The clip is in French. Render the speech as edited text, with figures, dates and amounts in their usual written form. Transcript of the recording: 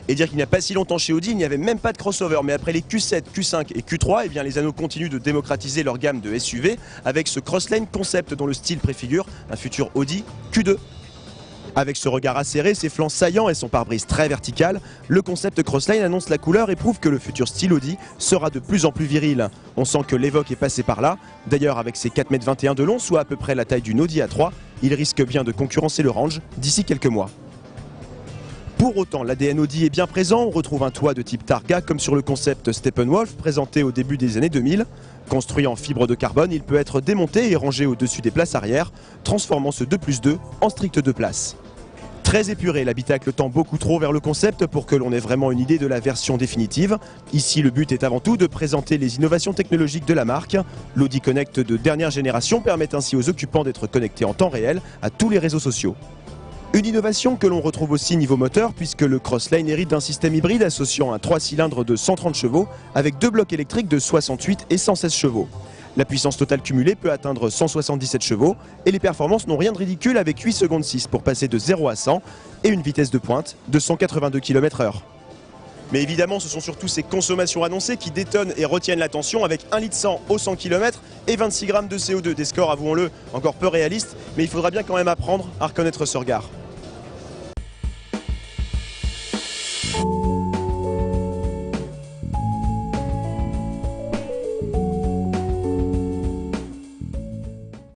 Et dire qu'il n'y a pas si longtemps chez Audi, il n'y avait même pas de crossover. Mais après les Q7, Q5 et Q3, eh bien, les anneaux continuent de démocratiser leur gamme de SUV avec ce Crosslane concept dont le style préfigure un futur Audi Q2. Avec ce regard acéré, ses flancs saillants et son pare-brise très vertical, le concept Crosslane annonce la couleur et prouve que le futur style Audi sera de plus en plus viril. On sent que l'Evoque est passé par là. D'ailleurs, avec ses 4,21 m de long, soit à peu près la taille d'une Audi A3, il risque bien de concurrencer le Range d'ici quelques mois. Pour autant, l'ADN Audi est bien présent. On retrouve un toit de type Targa comme sur le concept Steppenwolf présenté au début des années 2000. Construit en fibre de carbone, il peut être démonté et rangé au-dessus des places arrière, transformant ce 2+2 en strict 2 places. Très épuré, l'habitacle tend beaucoup trop vers le concept pour que l'on ait vraiment une idée de la version définitive. Ici, le but est avant tout de présenter les innovations technologiques de la marque. L'Audi Connect de dernière génération permet ainsi aux occupants d'être connectés en temps réel à tous les réseaux sociaux. Une innovation que l'on retrouve aussi niveau moteur puisque le Crosslane hérite d'un système hybride associant un 3 cylindres de 130 chevaux avec 2 blocs électriques de 68 et 116 chevaux. La puissance totale cumulée peut atteindre 177 chevaux et les performances n'ont rien de ridicule avec 8 secondes 6 pour passer de 0 à 100 et une vitesse de pointe de 182 km/h. Mais évidemment, ce sont surtout ces consommations annoncées qui détonnent et retiennent l'attention avec 1,1 litre au 100 km et 26 grammes de CO2. Des scores, avouons-le, encore peu réalistes, mais il faudra bien quand même apprendre à reconnaître ce regard.